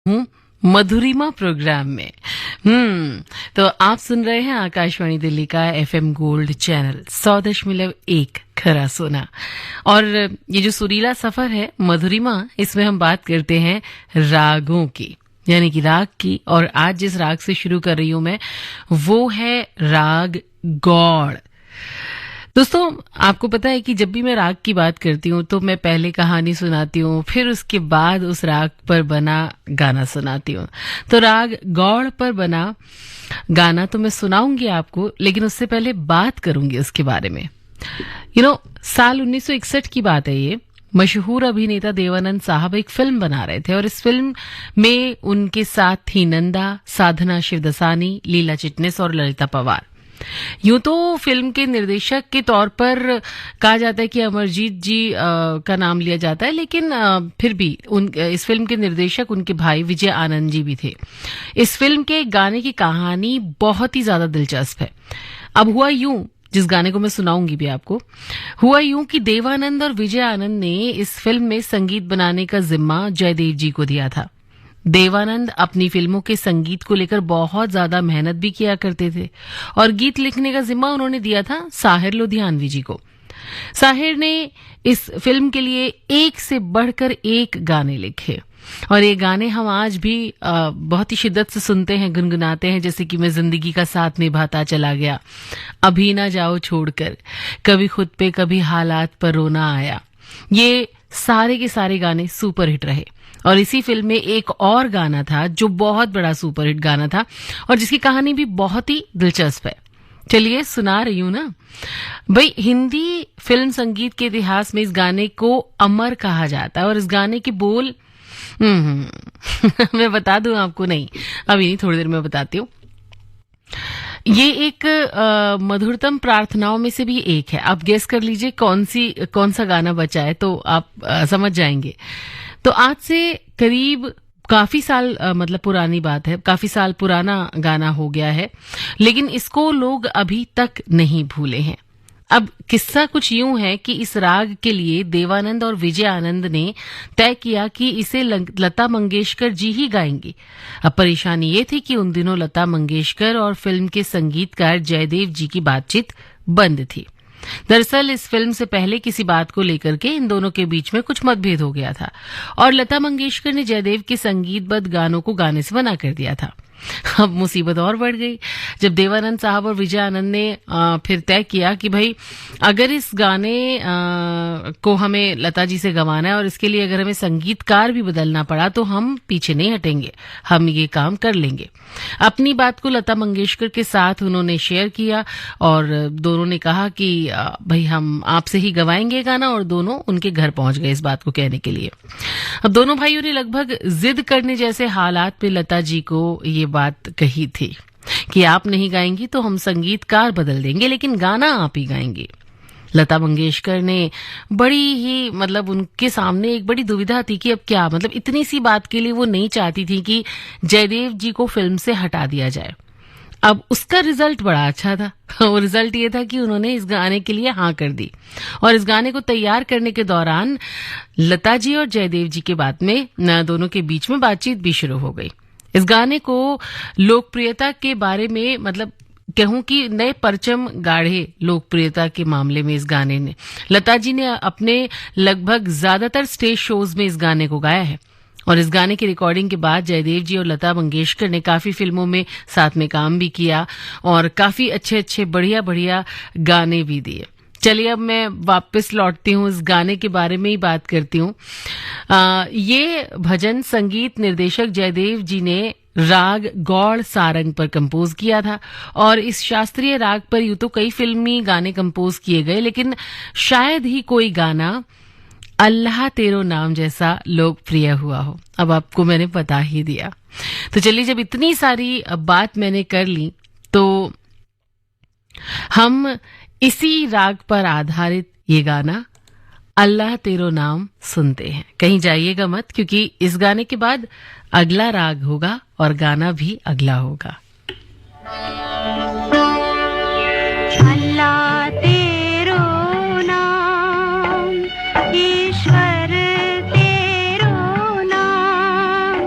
हूँ मधुरिमा प्रोग्राम में। तो आप सुन रहे हैं आकाशवाणी दिल्ली का एफएम गोल्ड चैनल 100.1 खरा सोना। और ये जो सुरीला सफर है मधुरिमा, इसमें हम बात करते हैं रागों की, यानी कि राग की। और आज जिस राग से शुरू कर रही हूं मैं, वो है राग गौड़। दोस्तों, आपको पता है कि जब भी मैं राग की बात करती हूँ तो मैं पहले कहानी सुनाती हूँ, फिर उसके बाद उस राग पर बना गाना सुनाती हूँ। तो राग गौड़ पर बना गाना तो मैं सुनाऊंगी आपको, लेकिन उससे पहले बात करूंगी उसके बारे में। साल 1961 की बात है ये। मशहूर अभिनेता देवानंद साहब एक फिल्म बना रहे थे और इस फिल्म में उनके साथ थी नंदा, साधना शिवदसानी, लीला चिटनिस और ललिता पवार। यूं तो फिल्म के निर्देशक के तौर पर कहा जाता है कि अमरजीत जी का नाम लिया जाता है, लेकिन फिर भी इस फिल्म के निर्देशक उनके भाई विजय आनंद जी भी थे। इस फिल्म के गाने की कहानी बहुत ही ज्यादा दिलचस्प है। अब हुआ यूं, जिस गाने को मैं सुनाऊंगी भी आपको, हुआ यूं कि देवानंद और विजय आनंद ने इस फिल्म में संगीत बनाने का जिम्मा जयदेव जी को दिया था। देवानंद अपनी फिल्मों के संगीत को लेकर बहुत ज्यादा मेहनत भी किया करते थे और गीत लिखने का जिम्मा उन्होंने दिया था साहिर लुधियानवी जी को। साहिर ने इस फिल्म के लिए एक से बढ़कर एक गाने लिखे और ये गाने हम आज भी बहुत ही शिद्दत से सुनते हैं, गुनगुनाते हैं, जैसे कि मैं जिंदगी का साथ निभाता चला गया, अभी ना जाओ छोड़कर, कभी खुद पे कभी हालात पर रोना आया। ये सारे के सारे गाने सुपरहिट रहे। और इसी फिल्म में एक और गाना था जो बहुत बड़ा सुपरहिट गाना था और जिसकी कहानी भी बहुत ही दिलचस्प है। चलिए सुना रही हूं ना भाई। हिंदी फिल्म संगीत के इतिहास में इस गाने को अमर कहा जाता है और इस गाने के बोल मैं बता दूं आपको? नहीं, अभी नहीं, थोड़ी देर में बताती हूँ। ये एक मधुरतम प्रार्थनाओं में से भी एक है। आप गेस कर लीजिए कौन सा गाना बचा है, तो आप समझ जाएंगे। तो आज से करीब काफी साल मतलब पुरानी बात है, काफी साल पुराना गाना हो गया है, लेकिन इसको लोग अभी तक नहीं भूले हैं। अब किस्सा कुछ यूं है कि इस राग के लिए देवानंद और विजय आनंद ने तय किया कि इसे लता मंगेशकर जी ही गाएंगी। अब परेशानी ये थी कि उन दिनों लता मंगेशकर और फिल्म के संगीतकार जयदेव जी की बातचीत बंद थी। दरअसल इस फिल्म से पहले किसी बात को लेकर के इन दोनों के बीच में कुछ मतभेद हो गया था और लता मंगेशकर ने जयदेव के संगीतबद्ध गानों को गाने से मना कर दिया था। अब मुसीबत और बढ़ गई जब देवानंद साहब और विजय आनंद ने फिर तय किया कि भाई अगर इस गाने को हमें लता जी से गवाना है और इसके लिए अगर हमें संगीतकार भी बदलना पड़ा तो हम पीछे नहीं हटेंगे, हम ये काम कर लेंगे। अपनी बात को लता मंगेशकर के साथ उन्होंने शेयर किया और दोनों ने कहा कि भाई हम आपसे ही गवाएंगे गाना, और दोनों उनके घर पहुंच गए इस बात को कहने के लिए। अब दोनों भाइयों ने लगभग जिद करने जैसे हालात में लता जी को ये बात कही थी कि आप नहीं गाएंगी तो हम संगीतकार बदल देंगे, लेकिन गाना आप ही गाएंगे। लता मंगेशकर ने बड़ी ही उनके सामने एक बड़ी दुविधा थी कि अब क्या, इतनी सी बात के लिए वो नहीं चाहती थी कि जयदेव जी को फिल्म से हटा दिया जाए। अब उसका रिजल्ट बड़ा अच्छा था। वो रिजल्ट ये था कि उन्होंने इस गाने के लिए हाँ कर दी और इस गाने को तैयार करने के दौरान लता जी और जयदेव जी के बाद में दोनों के बीच में बातचीत भी शुरू हो गई। इस गाने को लोकप्रियता के बारे में कहूं कि नए परचम गाढ़े लोकप्रियता के मामले में इस गाने ने। लता जी ने अपने लगभग ज्यादातर स्टेज शोज में इस गाने को गाया है और इस गाने की रिकॉर्डिंग के बाद जयदेव जी और लता मंगेशकर ने काफी फिल्मों में साथ में काम भी किया और काफी अच्छे बढ़िया गाने भी दिए। चलिए अब मैं वापस लौटती हूँ, इस गाने के बारे में ही बात करती हूँ। ये भजन संगीत निर्देशक जयदेव जी ने राग गौड़ सारंग पर कंपोज किया था और इस शास्त्रीय राग पर यूं तो कई फिल्मी गाने कंपोज किए गए, लेकिन शायद ही कोई गाना अल्लाह तेरो नाम जैसा लोकप्रिय हुआ हो। अब आपको मैंने बता ही दिया। तो चलिए, जब इतनी सारी बात मैंने कर ली तो हम इसी राग पर आधारित ये गाना अल्लाह तेरो नाम सुनते हैं। कहीं जाइएगा मत, क्योंकि इस गाने के बाद अगला राग होगा और गाना भी अगला होगा। अल्लाह तेरो नाम, ईश्वर तेरो नाम,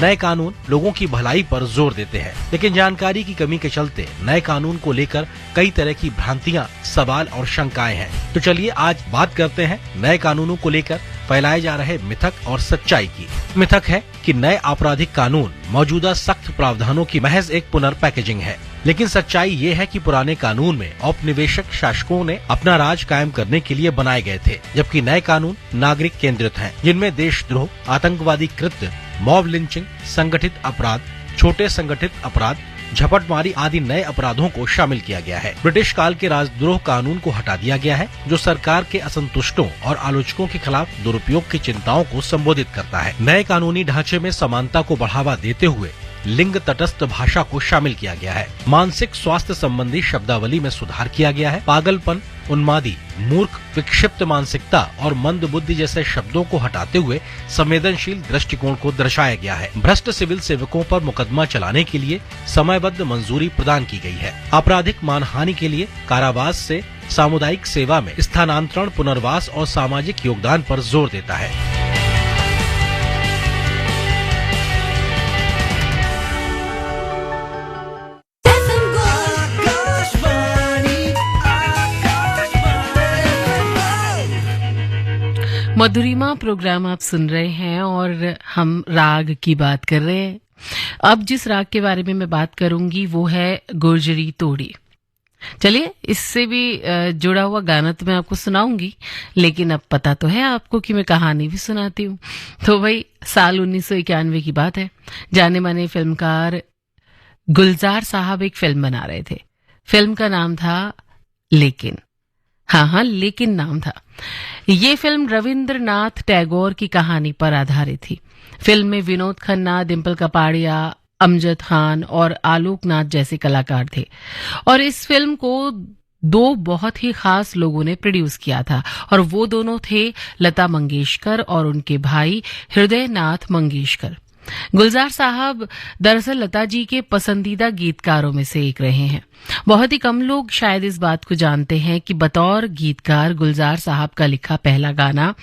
नए कानून लोगों की भलाई पर जोर देते हैं, लेकिन जानकारी की कमी के चलते नए कानून को लेकर कई तरह की भ्रांतियां, सवाल और शंकाएं हैं। तो चलिए आज बात करते हैं नए कानूनों को लेकर फैलाए जा रहे मिथक और सच्चाई की। मिथक है कि नए आपराधिक कानून मौजूदा सख्त प्रावधानों की महज एक पुनर्पैकेजिंग है, लेकिन सच्चाई ये है कि पुराने कानून में औपनिवेशिक शासकों ने अपना राज कायम करने के लिए बनाए गए थे, जबकि नए कानून नागरिक केंद्रित हैं, जिनमें देशद्रोह, आतंकवादी कृत्य, मॉब लिंचिंग, संगठित अपराध, छोटे संगठित अपराध, झपटमारी आदि नए अपराधों को शामिल किया गया है। ब्रिटिश काल के राजद्रोह कानून को हटा दिया गया है, जो सरकार के असंतुष्टों और आलोचकों के खिलाफ दुरुपयोग की चिंताओं को संबोधित करता है। नए कानूनी ढांचे में समानता को बढ़ावा देते हुए लिंग तटस्थ भाषा को शामिल किया गया है। मानसिक स्वास्थ्य संबंधी शब्दावली में सुधार किया गया है। पागलपन, उन्मादी, मूर्ख, विक्षिप्त मानसिकता और मंद बुद्धि जैसे शब्दों को हटाते हुए संवेदनशील दृष्टिकोण को दर्शाया गया है। भ्रष्ट सिविल सेवकों पर मुकदमा चलाने के लिए समयबद्ध मंजूरी प्रदान की गई है। आपराधिक मानहानि के लिए कारावास से सामुदायिक सेवा में स्थानांतरण, पुनर्वास और सामाजिक योगदान पर जोर देता है। मधुरिमा प्रोग्राम आप सुन रहे हैं और हम राग की बात कर रहे हैं। अब जिस राग के बारे में मैं बात करूंगी वो है गुर्जरी तोड़ी। चलिए, इससे भी जुड़ा हुआ गाना तो मैं आपको सुनाऊंगी, लेकिन अब पता तो है आपको कि मैं कहानी भी सुनाती हूँ। तो भाई साल 1991 की बात है। जाने माने फिल्मकार गुलजार साहब एक फिल्म बना रहे थे। फिल्म का नाम था लेकिन। हाँ, लेकिन नाम था। ये फिल्म रविंद्रनाथ टैगोर की कहानी पर आधारित थी। फिल्म में विनोद खन्ना, डिम्पल कपाड़िया, अमजद खान और आलोकनाथ जैसे कलाकार थे और इस फिल्म को दो बहुत ही खास लोगों ने प्रोड्यूस किया था और वो दोनों थे लता मंगेशकर और उनके भाई हृदयनाथ मंगेशकर। गुलजार साहब दरअसल लता जी के पसंदीदा गीतकारों में से एक रहे हैं। बहुत ही कम लोग शायद इस बात को जानते हैं कि बतौर गीतकार गुलजार साहब का लिखा पहला गाना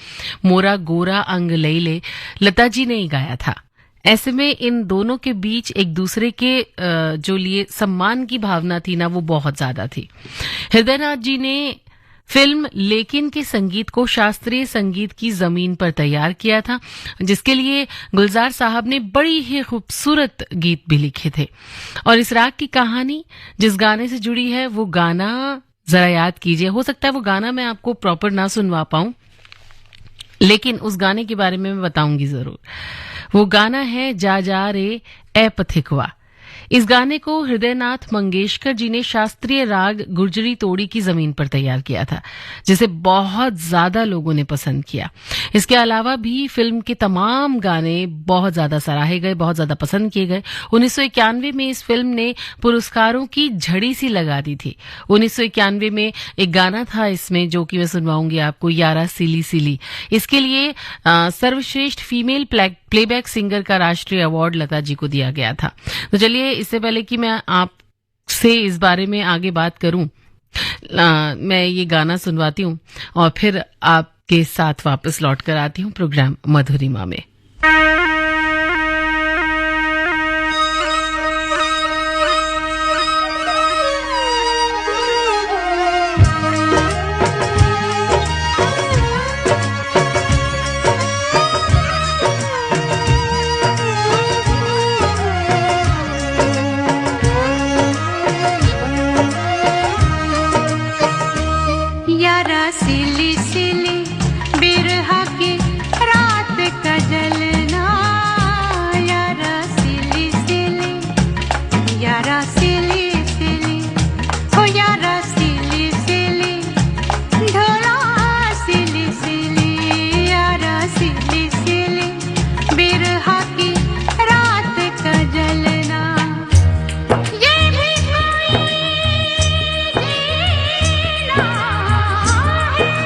मोरा गोरा अंग लैले लता जी ने ही गाया था। ऐसे में इन दोनों के बीच एक दूसरे के जो लिए सम्मान की भावना थी ना, वो बहुत ज्यादा थी। हृदयनाथ जी ने फिल्म लेकिन के संगीत को शास्त्रीय संगीत की जमीन पर तैयार किया था, जिसके लिए गुलजार साहब ने बड़ी ही खूबसूरत गीत भी लिखे थे। और इस राग की कहानी जिस गाने से जुड़ी है वो गाना जरा याद कीजिए। हो सकता है वो गाना मैं आपको प्रॉपर ना सुनवा पाऊं, लेकिन उस गाने के बारे में मैं बताऊंगी जरूर। वो गाना है जा जा रे ए पथिकवा। इस गाने को हृदयनाथ मंगेशकर जी ने शास्त्रीय राग गुर्जरी तोड़ी की जमीन पर तैयार किया था, जिसे बहुत ज्यादा लोगों ने पसंद किया। इसके अलावा भी फिल्म के तमाम गाने बहुत ज्यादा सराहे गए, बहुत ज्यादा पसंद किए गए। 1991 में इस फिल्म ने पुरस्कारों की झड़ी सी लगा दी थी। 1991 में एक गाना था इसमें जो कि मैं सुनवाऊंगी आपको, यारा सिली सिली। इसके लिए सर्वश्रेष्ठ फीमेल प्लेबैक सिंगर का राष्ट्रीय अवार्ड लता जी को दिया गया था। तो चलिए, इससे पहले कि मैं आपसे इस बारे में आगे बात करूं, मैं ये गाना सुनवाती हूं और फिर आपके साथ वापस लौट कर आती हूं प्रोग्राम मधुरिमा में। यारा सिली सिली बिरहा की रात का जलना, यारा सिली सिली, यारा सिली सिली, ओ यारा सिली सिली, ढोला सिली सिली, यारा सिली सिली बिरहा की रात का जलना। ये भी कोई जीना है,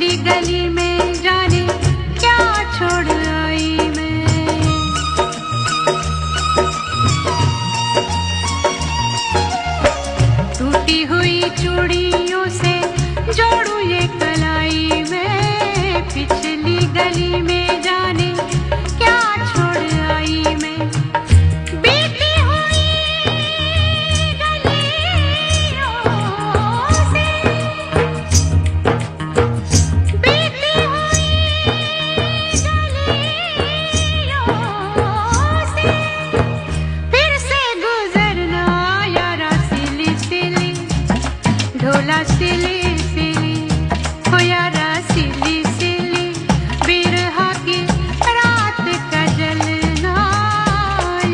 पिछली गली में जाने क्या छोड़ आई मैं। टूटी हुई चूड़ियों से जोड़ू ये कलाई में, पिछली गली में जाने क्या छोड़ आई मैं। बीती हुई गलियों से, बीती हुई गलियों से फिर से गुजरना यारा सिली सिली, ढोला सिली सिली, हो यारा सिली सिली, बिरहा की रात का जलना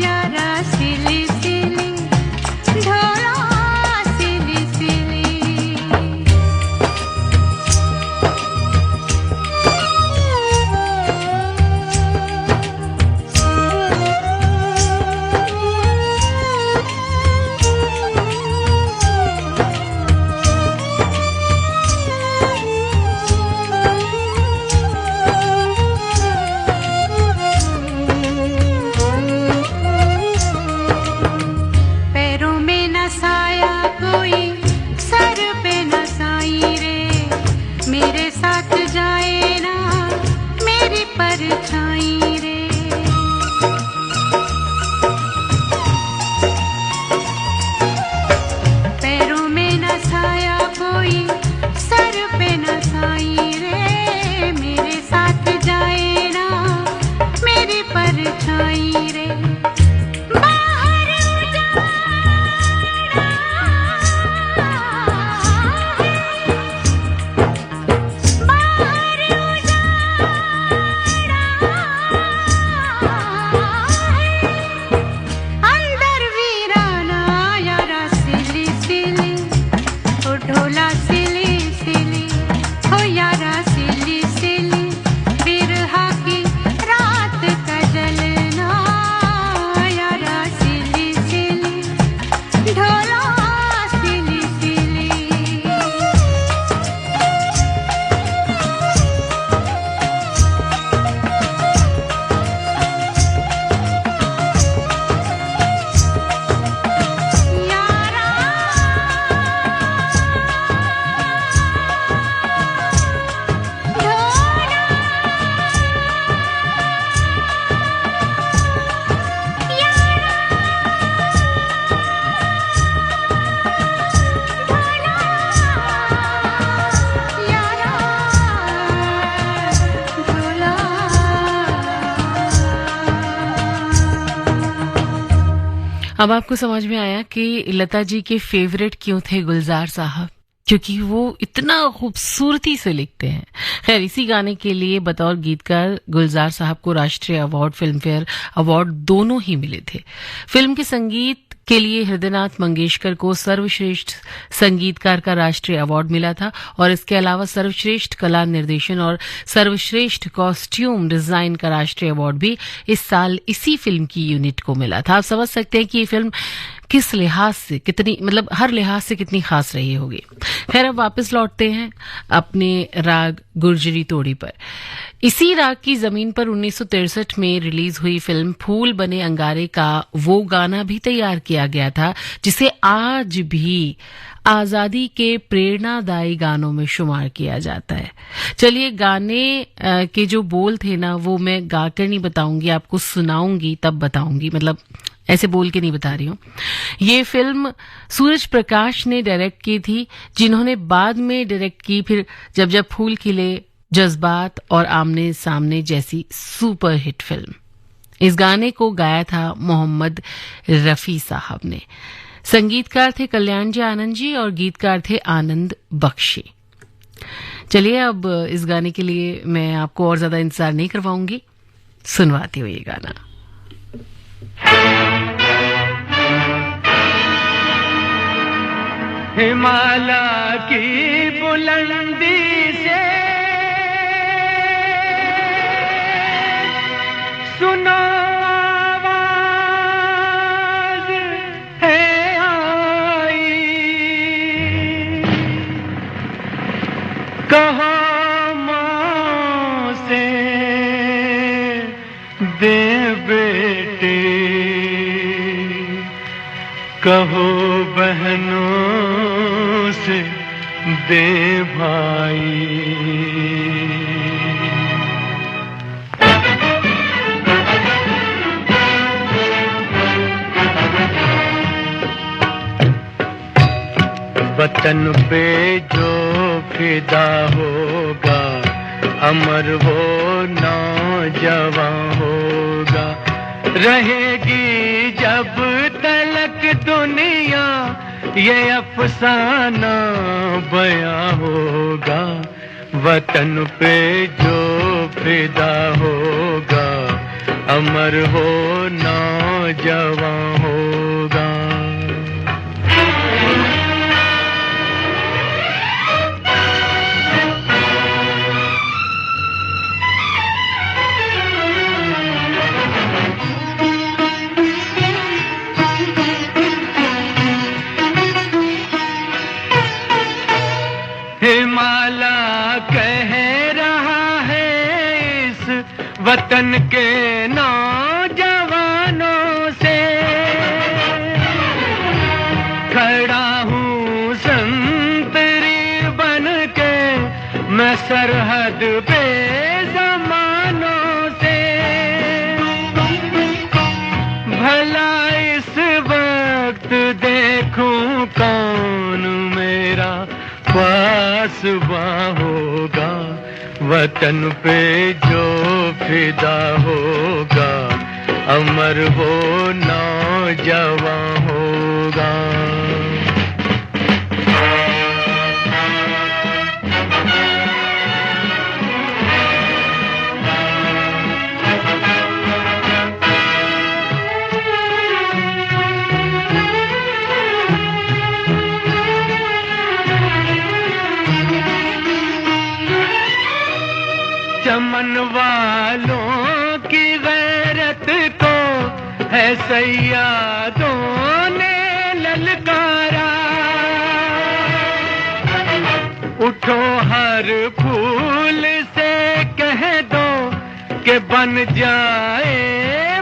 यारा सिली सिली, ढोला सिली सिली। पैरों में न साया कोई, सर पे न साई रे, मेरे साथ जाए ना मेरी परछाई रे। पैरों में न साया कोई, सर पे न साई रे, मेरे साथ जाए ना मेरी परछाई रे। बाहर उजाला बाहर उजाला अंदर वीराना यारा सिली सिली, ओ ढोला सिली सिली, हो यारा सिली सिली, बिरहा की रात का जलना यारा सिली सिली, ढोला सिली सिली। यारा ढोला यारा ढोला। अब आपको समझ में आया कि लता जी के फेवरेट क्यों थे गुलजार साहब, क्योंकि वो इतना खूबसूरती से लिखते हैं। खैर, इसी गाने के लिए बतौर गीतकार गुलजार साहब को राष्ट्रीय अवार्ड, फिल्म फेयर अवार्ड दोनों ही मिले थे। फिल्म के संगीत के लिए हृदयनाथ मंगेशकर को सर्वश्रेष्ठ संगीतकार का राष्ट्रीय अवार्ड मिला था और इसके अलावा सर्वश्रेष्ठ कला निर्देशन और सर्वश्रेष्ठ कॉस्ट्यूम डिजाइन का राष्ट्रीय अवार्ड भी इस साल इसी फिल्म की यूनिट को मिला था। आप समझ सकते हैं कि ये फिल्म किस लिहाज से कितनी, मतलब हर लिहाज से कितनी खास रही होगी। खैर, अब वापस लौटते हैं अपने राग गुर्जरी तोड़ी पर। इसी राग की जमीन पर 1963 में रिलीज हुई फिल्म फूल बने अंगारे का वो गाना भी तैयार किया गया था जिसे आज भी आजादी के प्रेरणादायी गानों में शुमार किया जाता है। चलिए, गाने के जो बोल थे ना, वो मैं गाकर नहीं बताऊंगी, आपको सुनाऊंगी तब बताऊंगी, मतलब ऐसे बोल के नहीं बता रही हूँ। ये फिल्म सूरज प्रकाश ने डायरेक्ट की थी, जिन्होंने बाद में डायरेक्ट की फिर जब जब फूल खिले, जज्बात और आमने सामने जैसी सुपर हिट फिल्म। इस गाने को गाया था मोहम्मद रफी साहब ने। संगीतकार थे कल्याण जी आनंद जी और गीतकार थे आनंद बख्शी। चलिए, अब इस गाने के लिए मैं आपको और ज्यादा इंतजार नहीं करवाऊंगी, सुनवाती हूँ ये गाना। हिमालय की बुलंदी से सुनो आवाज है आई, कहो कहो बहनों से दे भाई। वतन पे जो फिदा होगा अमर वो नौजवान होगा। रहेगी जब तलक दुनिया ये अफसाना बयां होगा। वतन पे जो फिदा होगा अमर वो नौजवान होगा। हिमाला कह रहा है इस वतन के नौजवानों से, खड़ा हूँ संतरी बन के मैं सरहद पे ज़मानों से। भला इस वक्त देखूं कौन मेरा पासबा होगा। वतन पे जो फिदा होगा अमर वो नौजवान होगा। चमन वालों की गैरत को है सैयादों ने ललकारा। उठो हर फूल से कह दो कि बन जाए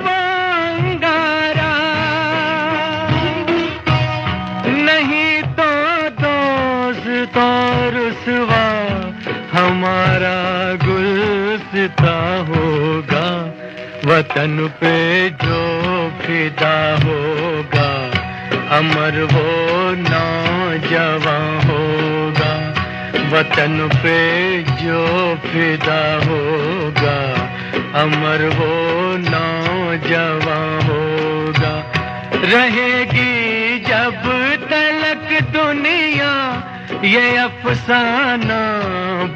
वो अंगारा। नहीं तो दोस्त और रुसवा हमारा गुलसिता होगा। वतन पे जो फिदा होगा अमर वो नौजवान होगा। वतन पे जो फिदा होगा अमर वो नौजवान होगा। रहेगी जब तलक दुनिया ये अफसाना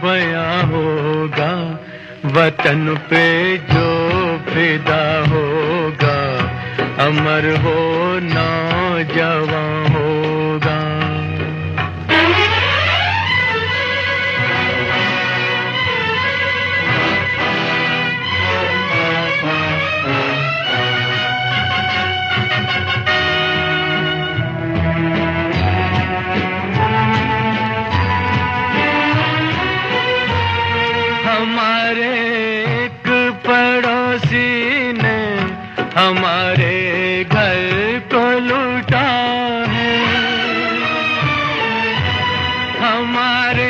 बयां होगा। वतन पे जो फिदा होगा अमर वो नौजवान होगा। हमारे एक पड़ोसी ने हमारे घर को लूटा है। हमारे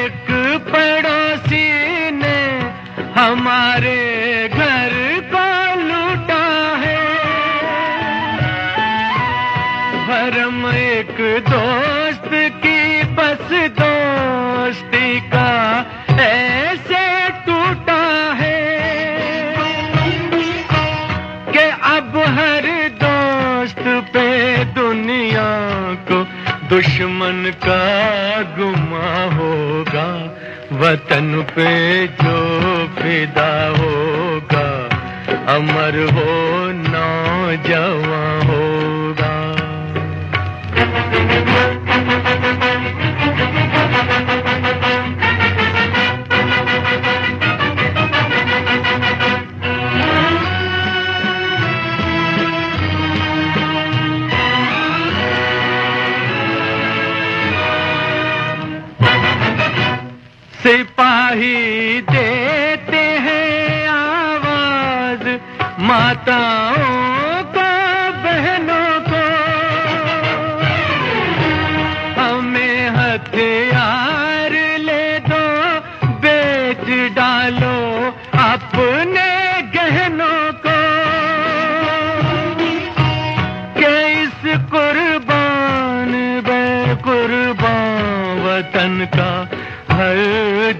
एक पड़ोसी ने हमारे घर को लूटा है। भरम एक दोस्त की बस दोस्ती का ऐसे टूटा है कि अब हर दोस्त पे दुनिया को दुश्मन का गुमा होगा। वतन पे जो फिदा होगा अमर वो नौजवान होगा। सिपाही देते हैं आवाज माताओं को बहनों को। डालो अपने गहनों को कि इस कुर्बान बेकुर्बान वतन का हर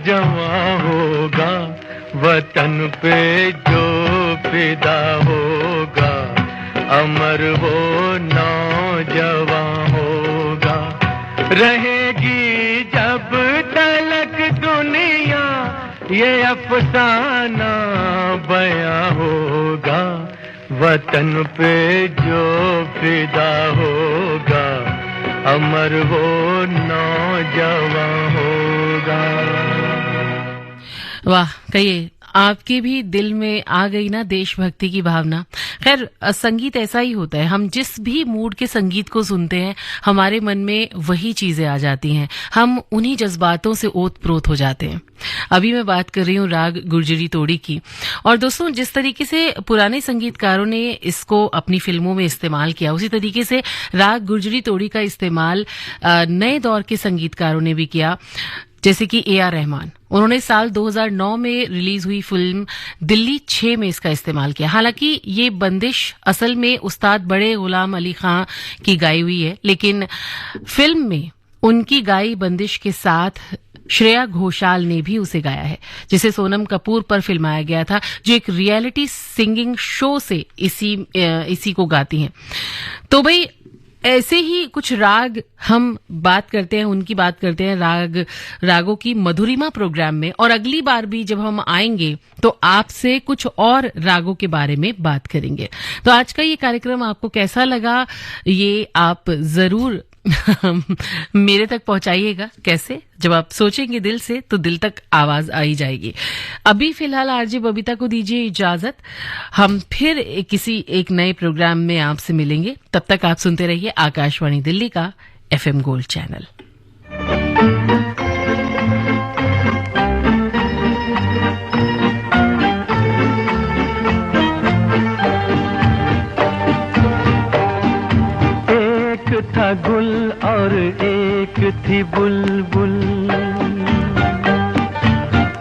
जवां होगा, वतन पे जो फिदा होगा अमर वो नौजवान होगा। रहेगी जब तलक दुनिया ये अफसाना बयां होगा, वतन पे जो फिदा होगा अमर वो नौजवान होगा। वाह, कहिए आपके भी दिल में आ गई ना देशभक्ति की भावना। खैर, संगीत ऐसा ही होता है, हम जिस भी मूड के संगीत को सुनते हैं हमारे मन में वही चीजें आ जाती हैं, हम उन्हीं जज्बातों से ओत-प्रोत हो जाते हैं। अभी मैं बात कर रही हूँ राग गुर्जरी तोड़ी की। और दोस्तों, जिस तरीके से पुराने संगीतकारों ने इसको अपनी फिल्मों में इस्तेमाल किया, उसी तरीके से राग गुर्जरी तोड़ी का इस्तेमाल नए दौर के संगीतकारों ने भी किया, जैसे कि A.R. रहमान। उन्होंने साल 2009 में रिलीज हुई फिल्म दिल्ली 6 में इसका इस्तेमाल किया। हालांकि ये बंदिश असल में उस्ताद बड़े गुलाम अली खां की गाई हुई है, लेकिन फिल्म में उनकी गाई बंदिश के साथ श्रेया घोषाल ने भी उसे गाया है, जिसे सोनम कपूर पर फिल्माया गया था, जो एक रियलिटी सिंगिंग शो से इसी को गाती हैं। तो भाई, ऐसे ही कुछ राग हम बात करते हैं, उनकी बात करते हैं रागों की मधुरिमा प्रोग्राम में। और अगली बार भी जब हम आएंगे तो आपसे कुछ और रागों के बारे में बात करेंगे। तो आज का ये कार्यक्रम आपको कैसा लगा, ये आप जरूर मेरे तक पहुंचाइएगा। कैसे? जब आप सोचेंगे दिल से तो दिल तक आवाज आ ही जाएगी। अभी फिलहाल आरजे बबीता को दीजिए इजाजत, हम फिर किसी एक नए प्रोग्राम में आपसे मिलेंगे। तब तक आप सुनते रहिए आकाशवाणी दिल्ली का FM गोल्ड चैनल। था गुल और एक थी बुलबुल,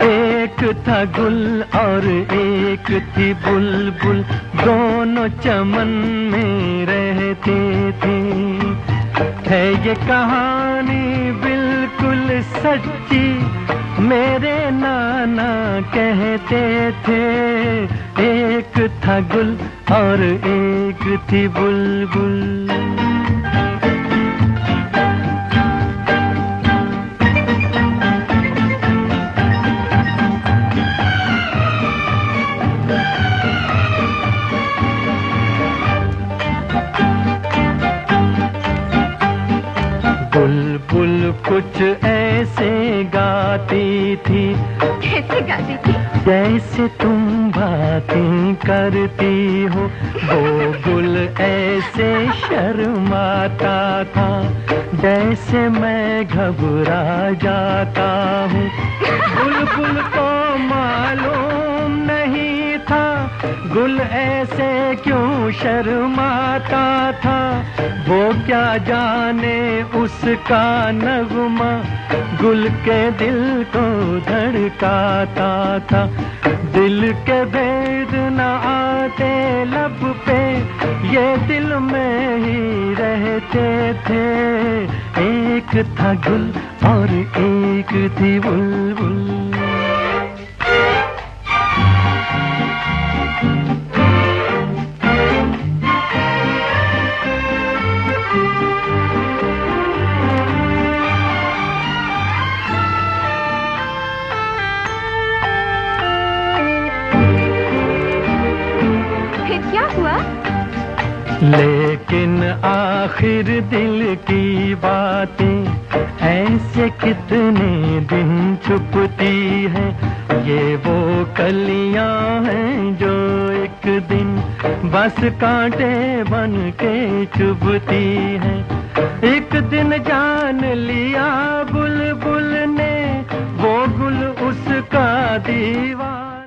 एक था गुल और एक थी बुलबुल, दोनों चमन में रहते थे। है ये कहानी बिल्कुल सच्ची, मेरे नाना कहते थे। एक था गुल और एक थी बुलबुल। बुलबुल कुछ ऐसे गाती थी, कैसे गाती थी? जैसे तुम बातें करती हो। वो गुल ऐसे शर्माता था, जैसे मैं घबरा जाता हूँ। बुलबुल को मालूम नहीं था गुल ऐसे क्यों शर्माता था। वो क्या जाने उसका नगमा गुल के दिल को धड़काता था। दिल के भेद न आते लब पे, ये दिल में ही रहते थे। एक था गुल और एक थी बुलबुल। लेकिन आखिर दिल की बातें ऐसे कितने दिन छुपती हैं। ये वो कलियां हैं जो एक दिन बस कांटे बन के चुभती हैं। एक दिन जान लिया बुलबुल ने वो गुल उसका दीवार।